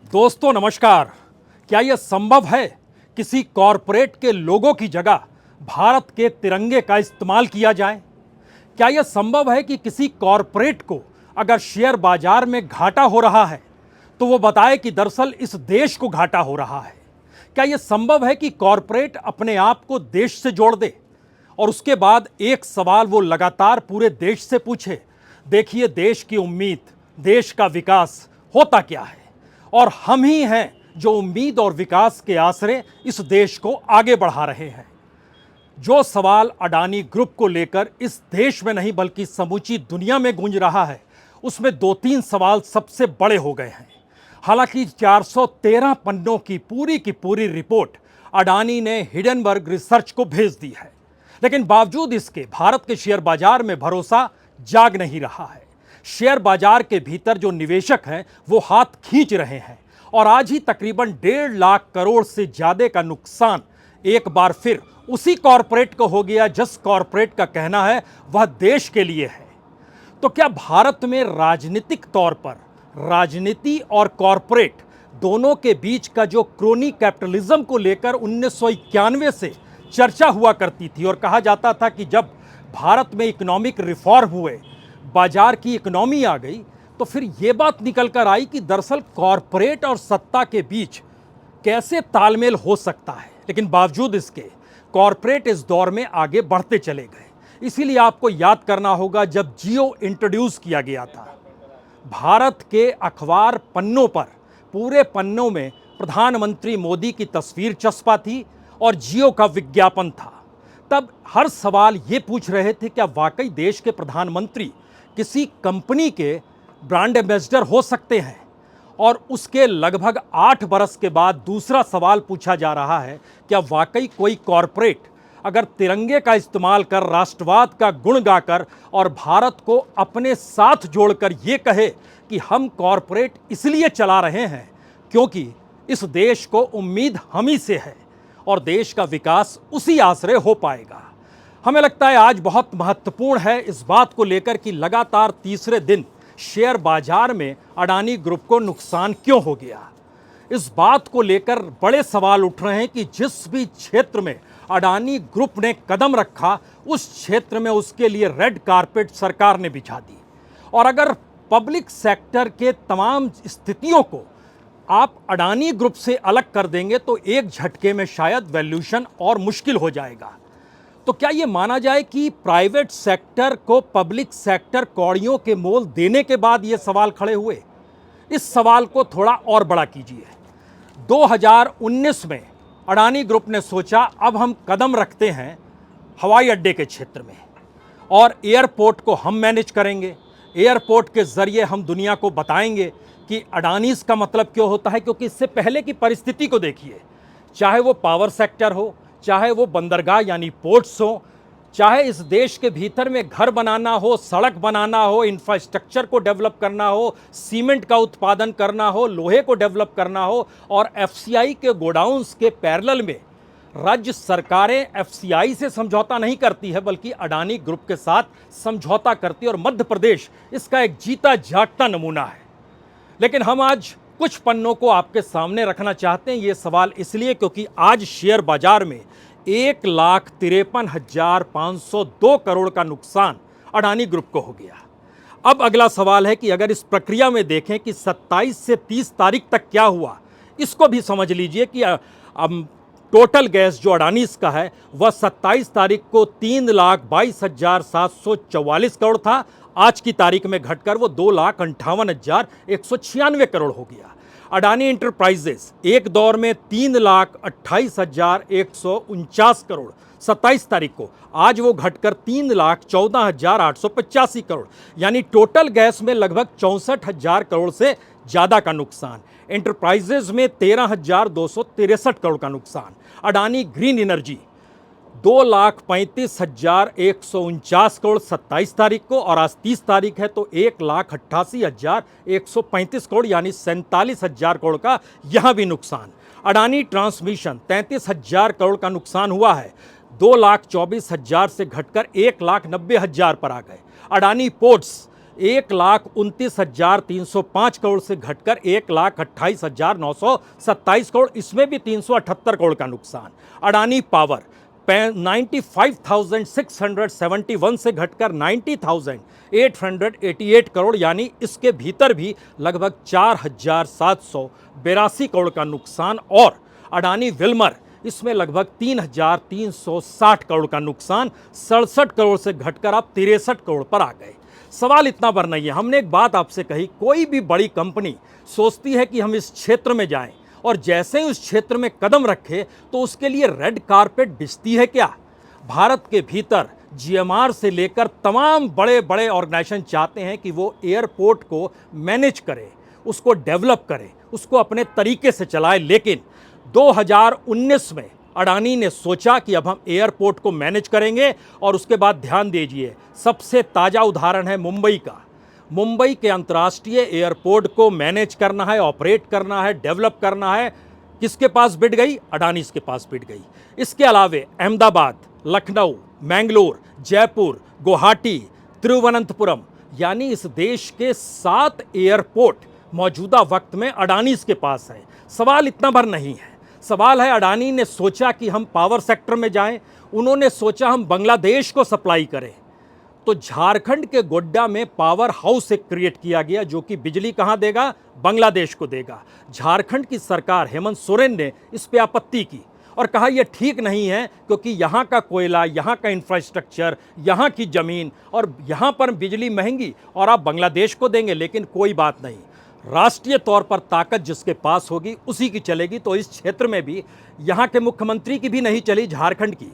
दोस्तों नमस्कार। क्या यह संभव है किसी कॉरपोरेट के लोगों की जगह भारत के तिरंगे का इस्तेमाल किया जाए? क्या यह संभव है कि किसी कॉरपोरेट को अगर शेयर बाजार में घाटा हो रहा है तो वो बताए कि दरअसल इस देश को घाटा हो रहा है? क्या यह संभव है कि कॉरपोरेट अपने आप को देश से जोड़ दे और उसके बाद एक सवाल वो लगातार पूरे देश से पूछे, देखिए देश की उम्मीद, देश का विकास होता क्या है और हम ही हैं जो उम्मीद और विकास के आसरे इस देश को आगे बढ़ा रहे हैं। जो सवाल अडानी ग्रुप को लेकर इस देश में नहीं बल्कि समूची दुनिया में गूंज रहा है, उसमें दो तीन सवाल सबसे बड़े हो गए हैं। हालांकि 413 पन्नों की पूरी रिपोर्ट अडानी ने हिडनबर्ग रिसर्च को भेज दी है, लेकिन बावजूद इसके भारत के शेयर बाजार में भरोसा जाग नहीं रहा है। शेयर बाजार के भीतर जो निवेशक हैं वो हाथ खींच रहे हैं और आज ही तकरीबन 1.5 लाख करोड़ से ज्यादा का नुकसान एक बार फिर उसी कॉरपोरेट को हो गया जिस कॉरपोरेट का कहना है वह देश के लिए है। तो क्या भारत में राजनीतिक तौर पर राजनीति और कॉरपोरेट दोनों के बीच का जो क्रोनी कैपिटलिज्म को लेकर 1991 से चर्चा हुआ करती थी और कहा जाता था कि जब भारत में इकोनॉमिक रिफॉर्म हुए, बाजार की इकोनॉमी आ गई, तो फिर यह बात निकल कर आई कि दरअसल कॉरपोरेट और सत्ता के बीच कैसे तालमेल हो सकता है। लेकिन बावजूद इसके कॉरपोरेट इस दौर में आगे बढ़ते चले गए। इसीलिए आपको याद करना होगा जब जियो इंट्रोड्यूस किया गया था, भारत के अखबार पन्नों पर, पूरे पन्नों में प्रधानमंत्री मोदी की तस्वीर चस्पा थी और जियो का विज्ञापन था। तब हर सवाल ये पूछ रहे थे क्या वाकई देश के प्रधानमंत्री किसी कंपनी के ब्रांड एम्बेसडर हो सकते हैं? और उसके लगभग 8 बरस के बाद दूसरा सवाल पूछा जा रहा है, क्या वाकई कोई कॉरपोरेट अगर तिरंगे का इस्तेमाल कर, राष्ट्रवाद का गुण गाकर और भारत को अपने साथ जोड़कर ये कहे कि हम कॉरपोरेट इसलिए चला रहे हैं क्योंकि इस देश को उम्मीद हम ही से है और देश का विकास उसी आसरे हो पाएगा। हमें लगता है आज बहुत महत्वपूर्ण है इस बात को लेकर कि लगातार तीसरे दिन शेयर बाजार में अडानी ग्रुप को नुकसान क्यों हो गया। इस बात को लेकर बड़े सवाल उठ रहे हैं कि जिस भी क्षेत्र में अडानी ग्रुप ने कदम रखा उस क्षेत्र में उसके लिए रेड कारपेट सरकार ने बिछा दी। और अगर पब्लिक सेक्टर के तमाम स्थितियों को आप अडानी ग्रुप से अलग कर देंगे तो एक झटके में शायद वैल्यूएशन और मुश्किल हो जाएगा। तो क्या ये माना जाए कि प्राइवेट सेक्टर को पब्लिक सेक्टर कौड़ियों के मोल देने के बाद ये सवाल खड़े हुए? इस सवाल को थोड़ा और बड़ा कीजिए। 2019 में अडानी ग्रुप ने सोचा अब हम कदम रखते हैं हवाई अड्डे के क्षेत्र में और एयरपोर्ट को हम मैनेज करेंगे। एयरपोर्ट के जरिए हम दुनिया को बताएंगे कि अडानीज का मतलब क्यों होता है, क्योंकि इससे पहले की परिस्थिति को देखिए, चाहे वो पावर सेक्टर हो, चाहे वो बंदरगाह यानी पोर्ट्स हो, चाहे इस देश के भीतर में घर बनाना हो, सड़क बनाना हो, इंफ्रास्ट्रक्चर को डेवलप करना हो, सीमेंट का उत्पादन करना हो, लोहे को डेवलप करना हो, और एफसीआई के गोडाउन्स के पैरेलल में राज्य सरकारें एफसीआई से समझौता नहीं करती है बल्कि अडानी ग्रुप के साथ समझौता करती है और मध्य प्रदेश इसका एक जीता जागता नमूना है। लेकिन हम आज कुछ पन्नों को आपके सामने रखना चाहते हैं। ये सवाल इसलिए क्योंकि आज शेयर बाजार में 1,53,502 करोड़ का नुकसान अडानी ग्रुप को हो गया। अब अगला सवाल है कि अगर इस प्रक्रिया में देखें कि 27 से 30 तारीख तक क्या हुआ, इसको भी समझ लीजिए कि टोटल गैस जो अडानीज का है वह 27 तारीख को 3,22,744 करोड़ था। आज की तारीख में घटकर वो 2,58,196 करोड़ हो गया। अडानी इंटरप्राइजेस एक दौर में 3,28,149 करोड़ 27 तारीख को, आज वो घटकर 3,14,885 करोड़, यानी टोटल गैस में लगभग 64,000 करोड़ से ज़्यादा का नुकसान। एंटरप्राइजेज में 13,263 करोड़ का नुकसान। अडानी ग्रीन एनर्जी 2,35,149 करोड़ 27 तारीख को, और आज 30 तारीख है तो 1,88,135 करोड़ यानी 47,000 करोड़ का यहां भी नुकसान। अडानी ट्रांसमिशन 33,000 करोड़ का नुकसान हुआ है, 2,24,000 से घटकर 1,90,000 पर आ गए। अडानी पोर्ट्स 1,29,305 करोड़ से घटकर 1,28,927 करोड़, इसमें भी 378 करोड़ का नुकसान। अडानी पावर 95,671 से घटकर 90,888 करोड़, यानी इसके भीतर भी लगभग 4,782 करोड़ का नुकसान। और अडानी विल्मर, इसमें लगभग 3,360 करोड़ का नुकसान, 67 करोड़ से घटकर आप 63 करोड़ पर आ गए। सवाल इतना पर नहीं है, हमने एक बात आपसे कही, कोई भी बड़ी कंपनी सोचती है कि हम इस क्षेत्र में जाएं, और जैसे ही उस क्षेत्र में कदम रखे तो उसके लिए रेड कारपेट बिछती है क्या? भारत के भीतर जीएमआर से लेकर तमाम बड़े बड़े ऑर्गेनाइजेशन चाहते हैं कि वो एयरपोर्ट को मैनेज करे, उसको डेवलप करे, उसको अपने तरीके से चलाए। लेकिन 2019 में अडानी ने सोचा कि अब हम एयरपोर्ट को मैनेज करेंगे, और उसके बाद ध्यान दीजिए, सबसे ताज़ा उदाहरण है मुंबई का। मुंबई के अंतर्राष्ट्रीय एयरपोर्ट को मैनेज करना है, ऑपरेट करना है, डेवलप करना है, किसके पास बिड गई? अडानी के पास बिड गई। इसके अलावे अहमदाबाद, लखनऊ, मैंगलोर, जयपुर, गुवाहाटी, तिरुवनंतपुरम, यानी इस देश के 7 एयरपोर्ट मौजूदा वक्त में अडानी के पास है। सवाल इतना भर नहीं है, सवाल है अडानी ने सोचा कि हम पावर सेक्टर में जाएं, उन्होंने सोचा हम बांग्लादेश को सप्लाई करें, तो झारखंड के गोड्डा में पावर हाउस एक क्रिएट किया गया जो कि बिजली कहां देगा? बांग्लादेश को देगा। झारखंड की सरकार हेमंत सोरेन ने इस पे आपत्ति की और कहा यह ठीक नहीं है, क्योंकि यहाँ का कोयला, यहाँ का इंफ्रास्ट्रक्चर, यहाँ की ज़मीन, और यहाँ पर बिजली महंगी, और आप बांग्लादेश को देंगे। लेकिन कोई बात नहीं, राष्ट्रीय तौर पर ताकत जिसके पास होगी उसी की चलेगी। तो इस क्षेत्र में भी यहाँ के मुख्यमंत्री की भी नहीं चली झारखंड की,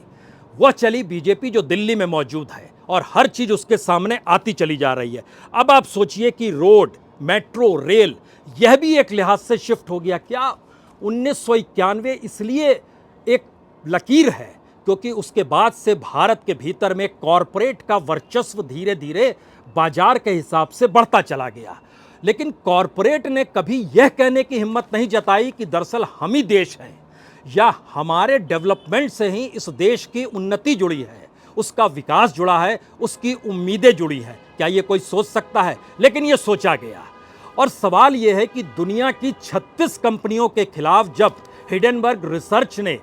वह चली बीजेपी जो दिल्ली में मौजूद है, और हर चीज़ उसके सामने आती चली जा रही है। अब आप सोचिए कि रोड, मेट्रो, रेल, यह भी एक लिहाज से शिफ्ट हो गया। क्या 1991 इसलिए एक लकीर है क्योंकि उसके बाद से भारत के भीतर में कॉरपोरेट का वर्चस्व धीरे धीरे बाजार के हिसाब से बढ़ता चला गया। लेकिन कॉरपोरेट ने कभी यह कहने की हिम्मत नहीं जताई कि दरअसल हम ही देश हैं, या हमारे डेवलपमेंट से ही इस देश की उन्नति जुड़ी है, उसका विकास जुड़ा है, उसकी उम्मीदें जुड़ी हैं। क्या ये कोई सोच सकता है? लेकिन ये सोचा गया। और सवाल ये है कि दुनिया की 36 कंपनियों के खिलाफ जब हिडेनबर्ग रिसर्च ने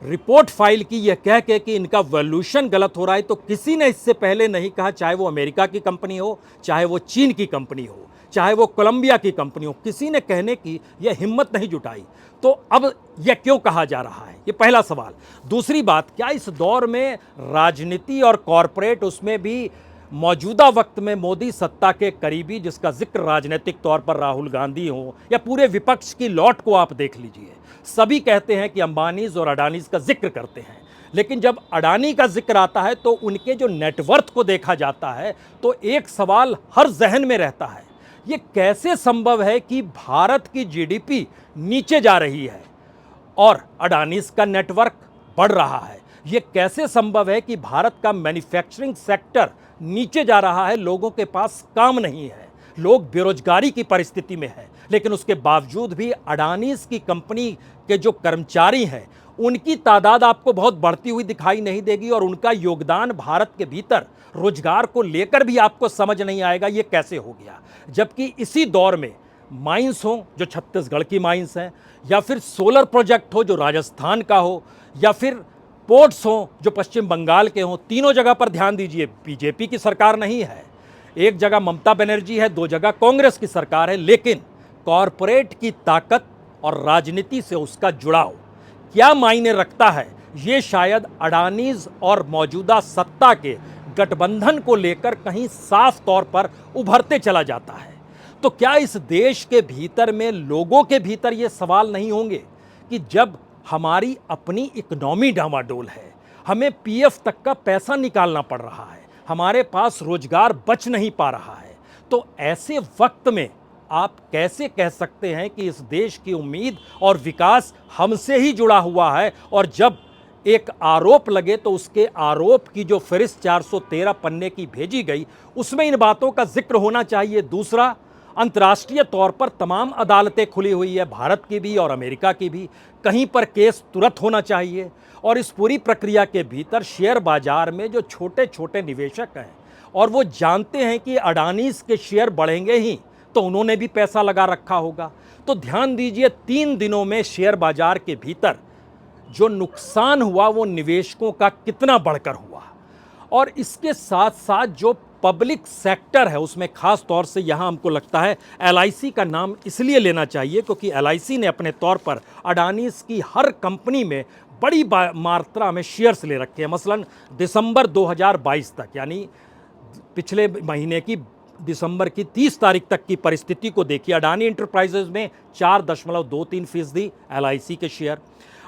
रिपोर्ट फाइल की यह कह के कि इनका वैल्यूएशन गलत हो रहा है, तो किसी ने इससे पहले नहीं कहा, चाहे वो अमेरिका की कंपनी हो, चाहे वो चीन की कंपनी हो, चाहे वो कोलंबिया की कंपनी हो, किसी ने कहने की यह हिम्मत नहीं जुटाई। तो अब यह क्यों कहा जा रहा है? ये पहला सवाल। दूसरी बात, क्या इस दौर में राजनीति और कॉरपोरेट, उसमें भी मौजूदा वक्त में मोदी सत्ता के करीबी, जिसका जिक्र राजनीतिक तौर पर राहुल गांधी हो या पूरे विपक्ष की लौट को आप देख लीजिए, सभी कहते हैं कि अंबानीज और अडानीज का जिक्र करते हैं। लेकिन जब अडानी का जिक्र आता है तो उनके जो नेटवर्थ को देखा जाता है, तो एक सवाल हर जहन में रहता है, ये कैसे संभव है कि भारत की जीडीपी नीचे जा रही है और अडानीज का नेटवर्क बढ़ रहा है? ये कैसे संभव है कि भारत का मैन्युफैक्चरिंग सेक्टर नीचे जा रहा है, लोगों के पास काम नहीं है, लोग बेरोजगारी की परिस्थिति में है, लेकिन उसके बावजूद भी अडानीज की कंपनी के जो कर्मचारी हैं उनकी तादाद आपको बहुत बढ़ती हुई दिखाई नहीं देगी, और उनका योगदान भारत के भीतर रोजगार को लेकर भी आपको समझ नहीं आएगा ये कैसे हो गया। जबकि इसी दौर में माइंस हो जो छत्तीसगढ़ की माइंस हैं, या फिर सोलर प्रोजेक्ट हो जो राजस्थान का हो, या फिर पोर्ट्स हो जो पश्चिम बंगाल के हों, तीनों जगह पर ध्यान दीजिए बीजेपी की सरकार नहीं है, एक जगह ममता बनर्जी है, 2 जगह कांग्रेस की सरकार है। लेकिन कॉरपोरेट की ताकत और राजनीति से उसका जुड़ाव क्या मायने रखता है, ये शायद अडानीज और मौजूदा सत्ता के गठबंधन को लेकर कहीं साफ तौर पर उभरते चला जाता है। तो क्या इस देश के भीतर में, लोगों के भीतर ये सवाल नहीं होंगे कि जब हमारी अपनी इकोनॉमी डामाडोल है, हमें पीएफ तक का पैसा निकालना पड़ रहा है, हमारे पास रोजगार बच नहीं पा रहा है, तो ऐसे वक्त में आप कैसे कह सकते हैं कि इस देश की उम्मीद और विकास हमसे ही जुड़ा हुआ है? और जब एक आरोप लगे तो उसके आरोप की जो फहरिस्त 413 पन्ने की भेजी गई, उसमें इन बातों का जिक्र होना चाहिए। दूसरा, अंतर्राष्ट्रीय तौर पर तमाम अदालतें खुली हुई है, भारत की भी और अमेरिका की भी, कहीं पर केस तुरंत होना चाहिए। और इस पूरी प्रक्रिया के भीतर शेयर बाजार में जो छोटे छोटे निवेशक हैं और वो जानते हैं कि अडानीज के शेयर बढ़ेंगे ही, तो उन्होंने भी पैसा लगा रखा होगा। तो ध्यान दीजिए, 3 दिनों में शेयर बाजार के भीतर जो नुकसान हुआ वो निवेशकों का कितना बढ़कर हुआ। और इसके साथ साथ जो पब्लिक सेक्टर है उसमें खास तौर से यहाँ हमको लगता है एलआईसी का नाम इसलिए लेना चाहिए क्योंकि एलआईसी ने अपने तौर पर अडानीज की हर कंपनी में बड़ी मात्रा में शेयर्स ले रखे हैं। मसलन दिसंबर 2022 तक, यानी पिछले महीने की दिसंबर की 30 तारीख तक की परिस्थिति को देखिए, अडानी इंटरप्राइजेज में 4.23% एलआईसी के शेयर,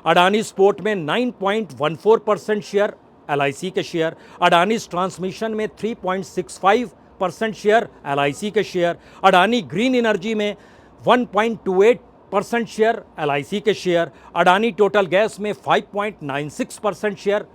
अडानी स्पोर्ट में 9.14% शेयर एलआईसी के शेयर, अडानी ट्रांसमिशन में 3.65% शेयर एलआईसी के शेयर, अडानी ग्रीन एनर्जी में 1.28% शेयर एलआईसी के शेयर, अडानी टोटल गैस में 5.96% शेयर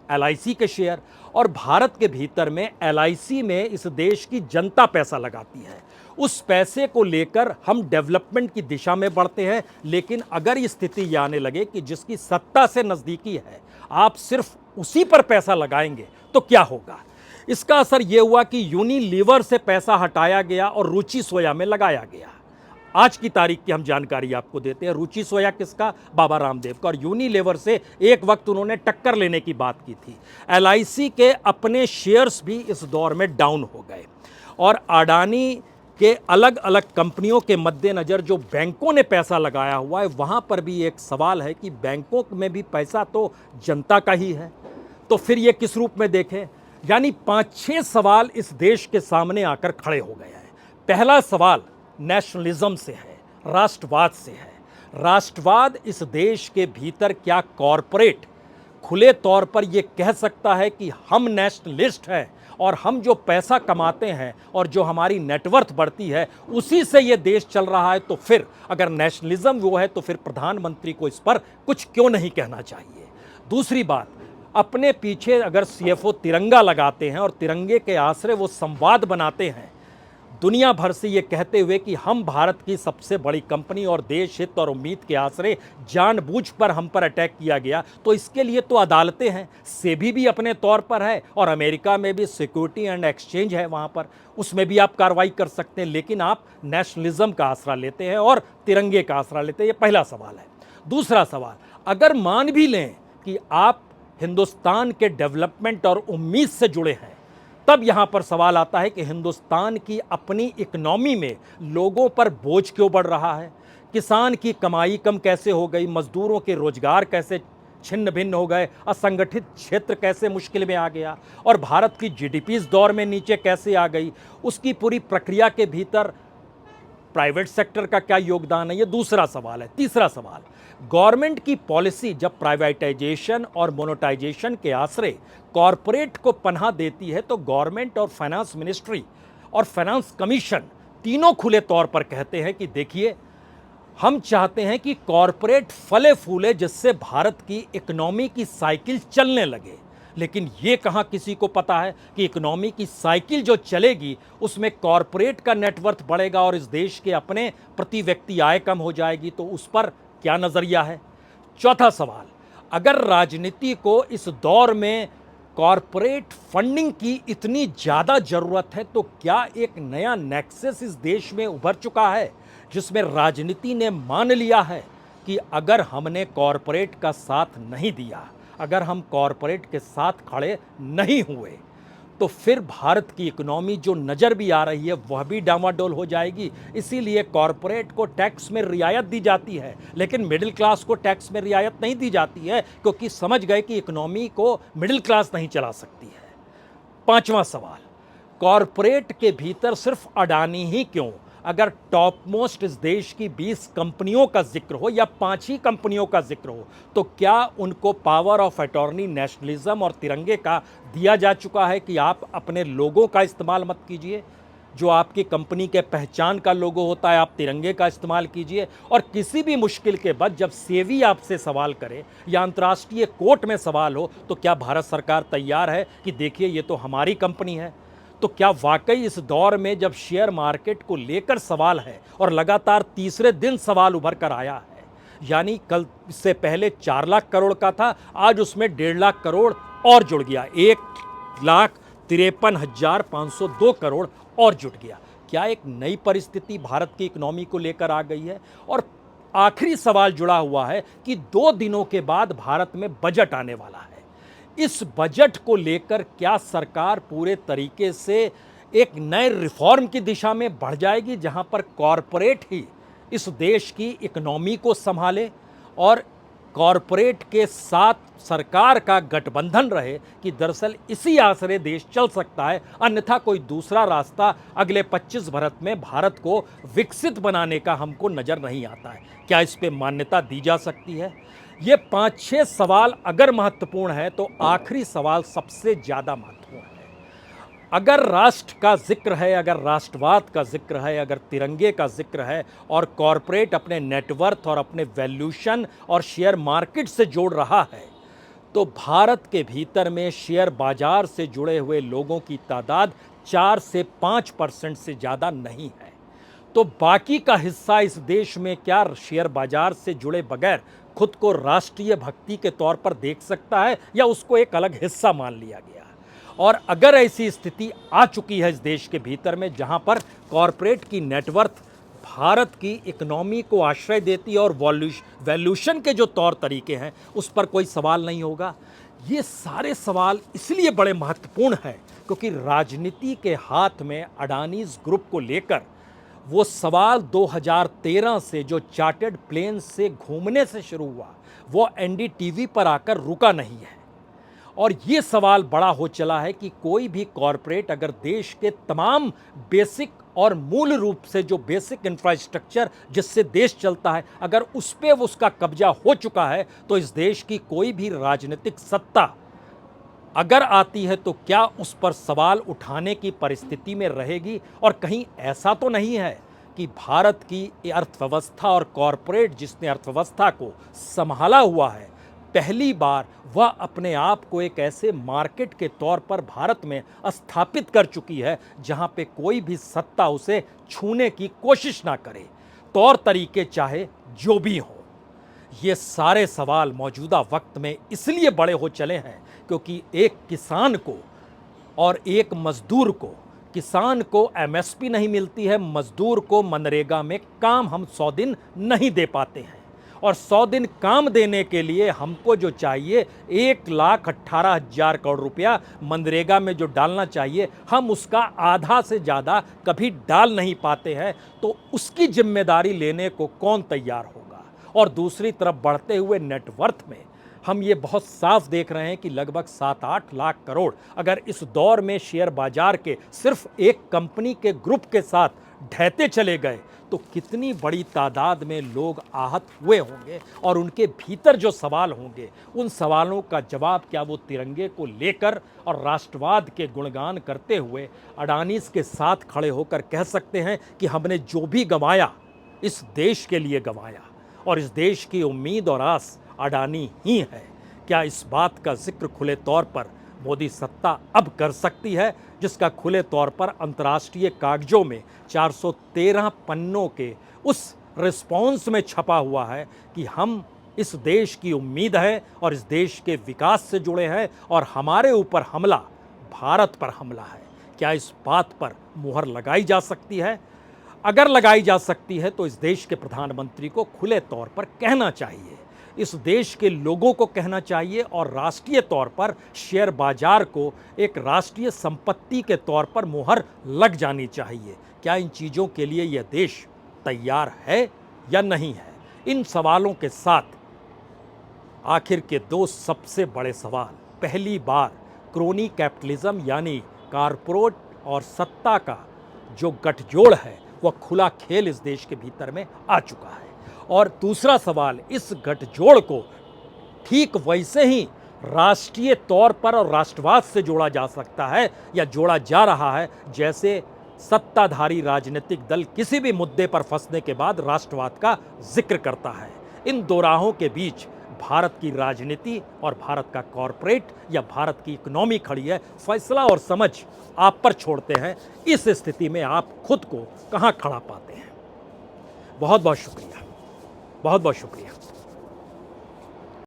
एलआईसी के शेयर। और भारत के भीतर में एलआईसी में इस देश की जनता पैसा लगाती है, उस पैसे को लेकर हम डेवलपमेंट की दिशा में बढ़ते हैं। लेकिन अगर ये स्थिति ये आने लगे कि जिसकी सत्ता से नज़दीकी है आप सिर्फ उसी पर पैसा लगाएंगे तो क्या होगा। इसका असर ये हुआ कि यूनिलीवर से पैसा हटाया गया और रुचि सोया में लगाया गया। आज की तारीख की हम जानकारी आपको देते हैं। रुचि सोया किसका? बाबा रामदेव का। और यूनिलीवर से एक वक्त उन्होंने टक्कर लेने की बात की थी। एलआईसी के अपने शेयर्स भी इस दौर में डाउन हो गए और अडानी के अलग अलग कंपनियों के मद्देनज़र जो बैंकों ने पैसा लगाया हुआ है वहाँ पर भी एक सवाल है कि बैंकों में भी पैसा तो जनता का ही है, तो फिर ये किस रूप में देखें। यानी 5-6 सवाल इस देश के सामने आकर खड़े हो गए हैं। पहला सवाल नेशनलिज्म से है, राष्ट्रवाद से है। राष्ट्रवाद इस देश के भीतर क्या कॉरपोरेट खुले तौर पर यह कह सकता है कि हम नेशनलिस्ट हैं और हम जो पैसा कमाते हैं और जो हमारी नेटवर्थ बढ़ती है उसी से ये देश चल रहा है? तो फिर अगर नेशनलिज्म वो है तो फिर प्रधानमंत्री को इस पर कुछ क्यों नहीं कहना चाहिए। दूसरी बात, अपने पीछे अगर सीएफओ तिरंगा लगाते हैं और तिरंगे के आश्रय वो संवाद बनाते हैं दुनिया भर से ये कहते हुए कि हम भारत की सबसे बड़ी कंपनी और देश हित और उम्मीद के आश्रय जानबूझ पर हम पर अटैक किया गया, तो इसके लिए तो अदालतें हैं। सेबी भी अपने तौर पर है और अमेरिका में भी सिक्योरिटी एंड एक्सचेंज है, वहाँ पर उसमें भी आप कार्रवाई कर सकते हैं। लेकिन आप नेशनलिज्म का आसरा लेते हैं और तिरंगे का आसरा लेते हैं। ये पहला सवाल है। दूसरा सवाल, अगर मान भी लें कि आप हिंदुस्तान के डेवलपमेंट और उम्मीद से जुड़े हैं, तब यहां पर सवाल आता है कि हिंदुस्तान की अपनी इकोनॉमी में लोगों पर बोझ क्यों बढ़ रहा है। किसान की कमाई कम कैसे हो गई, मजदूरों के रोजगार कैसे छिन्न भिन्न हो गए, असंगठित क्षेत्र कैसे मुश्किल में आ गया और भारत की जीडीपी इस दौर में नीचे कैसे आ गई, उसकी पूरी प्रक्रिया के भीतर प्राइवेट सेक्टर का क्या योगदान है, ये दूसरा सवाल है। तीसरा सवाल, गवर्नमेंट की पॉलिसी जब प्राइवेटाइजेशन और मोनेटाइजेशन के आश्रय कॉरपोरेट को पनाह देती है तो गवर्नमेंट और फाइनेंस मिनिस्ट्री और फाइनेंस कमीशन तीनों खुले तौर पर कहते हैं कि देखिए, हम चाहते हैं कि कॉरपोरेट फले फूले जिससे भारत की इकोनॉमी की साइकिल चलने लगे। लेकिन ये कहाँ किसी को पता है कि इकोनॉमी की साइकिल जो चलेगी उसमें कॉरपोरेट का नेटवर्थ बढ़ेगा और इस देश के अपने प्रति व्यक्ति आय कम हो जाएगी, तो उस पर क्या नज़रिया है। चौथा सवाल, अगर राजनीति को इस दौर में कॉरपोरेट फंडिंग की इतनी ज़्यादा ज़रूरत है तो क्या एक नया नेक्सस इस देश में उभर चुका है जिसमें राजनीति ने मान लिया है कि अगर हमने कॉरपोरेट का साथ नहीं दिया, अगर हम कॉरपोरेट के साथ खड़े नहीं हुए तो फिर भारत की इकोनॉमी जो नज़र भी आ रही है वह भी डामाडोल हो जाएगी। इसीलिए कॉरपोरेट को टैक्स में रियायत दी जाती है लेकिन मिडिल क्लास को टैक्स में रियायत नहीं दी जाती है, क्योंकि समझ गए कि इकोनॉमी को मिडिल क्लास नहीं चला सकती है। पांचवा सवाल, कॉरपोरेट के भीतर सिर्फ अडानी ही क्यों, अगर टॉप मोस्ट इस देश की 20 कंपनियों का जिक्र हो या 5 ही कंपनियों का जिक्र हो तो क्या उनको पावर ऑफ अटॉर्नी नेशनलिज्म और तिरंगे का दिया जा चुका है कि आप अपने लोगों का इस्तेमाल मत कीजिए, जो आपकी कंपनी के पहचान का लोगो होता है आप तिरंगे का इस्तेमाल कीजिए। और किसी भी मुश्किल के बाद जब सेबी आपसे सवाल करे या अंतर्राष्ट्रीय कोर्ट में सवाल हो तो क्या भारत सरकार तैयार है कि देखिए ये तो हमारी कंपनी है। तो क्या वाकई इस दौर में जब शेयर मार्केट को लेकर सवाल है और लगातार तीसरे दिन सवाल उभर कर आया है, यानी कल से पहले 4 लाख करोड़ का था, आज उसमें 1.5 लाख करोड़ और जुड़ गया, 53,502 करोड़ और जुट गया। क्या एक नई परिस्थिति भारत की इकोनॉमी को लेकर आ गई है? और आखिरी सवाल जुड़ा हुआ है कि 2 दिनों के बाद भारत में बजट आने वाला है। इस बजट को लेकर क्या सरकार पूरे तरीके से एक नए रिफॉर्म की दिशा में बढ़ जाएगी, जहां पर कॉरपोरेट ही इस देश की इकोनॉमी को संभाले और कॉरपोरेट के साथ सरकार का गठबंधन रहे कि दरअसल इसी आसरे देश चल सकता है, अन्यथा कोई दूसरा रास्ता अगले 25 वर्ष में भारत को विकसित बनाने का हमको नज़र नहीं आता है। क्या इस पे मान्यता दी जा सकती है? ये 5-6 सवाल अगर महत्वपूर्ण है तो आखिरी सवाल सबसे ज़्यादा महत्वपूर्ण है। अगर राष्ट्र का जिक्र है, अगर राष्ट्रवाद का जिक्र है, अगर तिरंगे का जिक्र है और कॉरपोरेट अपने नेटवर्थ और अपने वैल्यूशन और शेयर मार्केट से जोड़ रहा है, तो भारत के भीतर में शेयर बाजार से जुड़े हुए लोगों की तादाद 4 से 5% से ज़्यादा नहीं है। तो बाकी का हिस्सा इस देश में क्या शेयर बाजार से जुड़े बगैर खुद को राष्ट्रीय भक्ति के तौर पर देख सकता है, या उसको एक अलग हिस्सा मान लिया गया? और अगर ऐसी स्थिति आ चुकी है इस देश के भीतर में जहां पर कॉरपोरेट की नेटवर्थ भारत की इकोनॉमी को आश्रय देती है और वैल्यूशन के जो तौर तरीके हैं उस पर कोई सवाल नहीं होगा। ये सारे सवाल इसलिए बड़े महत्वपूर्ण हैं क्योंकि राजनीति के हाथ में अडानीज ग्रुप को लेकर वो सवाल 2013 से जो चार्टर्ड प्लेन से घूमने से शुरू हुआ वो एनडीटीवी पर आकर रुका नहीं है। और ये सवाल बड़ा हो चला है कि कोई भी कॉरपोरेट अगर देश के तमाम बेसिक और मूल रूप से जो बेसिक इंफ्रास्ट्रक्चर जिससे देश चलता है, अगर उस पर उसका कब्जा हो चुका है तो इस देश की कोई भी राजनीतिक सत्ता अगर आती है तो क्या उस पर सवाल उठाने की परिस्थिति में रहेगी? और कहीं ऐसा तो नहीं है कि भारत की अर्थव्यवस्था और कॉरपोरेट जिसने अर्थव्यवस्था को संभाला हुआ है, पहली बार वह अपने आप को एक ऐसे मार्केट के तौर पर भारत में स्थापित कर चुकी है जहां पे कोई भी सत्ता उसे छूने की कोशिश ना करे, तौर तरीके चाहे जो भी हों। ये सारे सवाल मौजूदा वक्त में इसलिए बड़े हो चले हैं क्योंकि एक किसान को और एक मजदूर को, किसान को एमएसपी नहीं मिलती है, मजदूर को मनरेगा में काम हम 100 दिन नहीं दे पाते हैं, और 100 दिन काम देने के लिए हमको जो चाहिए 1,18,000 करोड़ रुपया मनरेगा में जो डालना चाहिए हम उसका आधा से ज़्यादा कभी डाल नहीं पाते हैं। तो उसकी जिम्मेदारी लेने को कौन तैयार होगा? और दूसरी तरफ बढ़ते हुए नेटवर्थ में हम ये बहुत साफ देख रहे हैं कि लगभग 7-8 लाख करोड़ अगर इस दौर में शेयर बाजार के सिर्फ एक कंपनी के ग्रुप के साथ ढहते चले गए तो कितनी बड़ी तादाद में लोग आहत हुए होंगे, और उनके भीतर जो सवाल होंगे उन सवालों का जवाब क्या वो तिरंगे को लेकर और राष्ट्रवाद के गुणगान करते हुए अडानीज के साथ खड़े होकर कह सकते हैं कि हमने जो भी गंवाया इस देश के लिए गंवाया और इस देश की उम्मीद और आस अडानी ही है? क्या इस बात का जिक्र खुले तौर पर मोदी सत्ता अब कर सकती है, जिसका खुले तौर पर अंतर्राष्ट्रीय कागजों में 413 पन्नों के उस रिस्पॉन्स में छपा हुआ है कि हम इस देश की उम्मीद है और इस देश के विकास से जुड़े हैं और हमारे ऊपर हमला भारत पर हमला है? क्या इस बात पर मुहर लगाई जा सकती है? अगर लगाई जा सकती है तो इस देश के प्रधानमंत्री को खुले तौर पर कहना चाहिए, इस देश के लोगों को कहना चाहिए, और राष्ट्रीय तौर पर शेयर बाजार को एक राष्ट्रीय संपत्ति के तौर पर मुहर लग जानी चाहिए। क्या इन चीज़ों के लिए यह देश तैयार है या नहीं है? इन सवालों के साथ आखिर के 2 सबसे बड़े सवाल, पहली बार क्रोनी कैपिटलिज्म यानी कारपोरेट और सत्ता का जो गठजोड़ है वह खुला खेल इस देश के भीतर में आ चुका है, और दूसरा सवाल, इस गठजोड़ को ठीक वैसे ही राष्ट्रीय तौर पर और राष्ट्रवाद से जोड़ा जा सकता है या जोड़ा जा रहा है जैसे सत्ताधारी राजनीतिक दल किसी भी मुद्दे पर फंसने के बाद राष्ट्रवाद का जिक्र करता है। इन दो राहों के बीच भारत की राजनीति और भारत का कॉरपोरेट या भारत की इकोनॉमी खड़ी है। फैसला और समझ आप पर छोड़ते हैं, इस स्थिति में आप खुद को कहाँ खड़ा पाते हैं? बहुत बहुत शुक्रिया, बहुत बहुत शुक्रिया।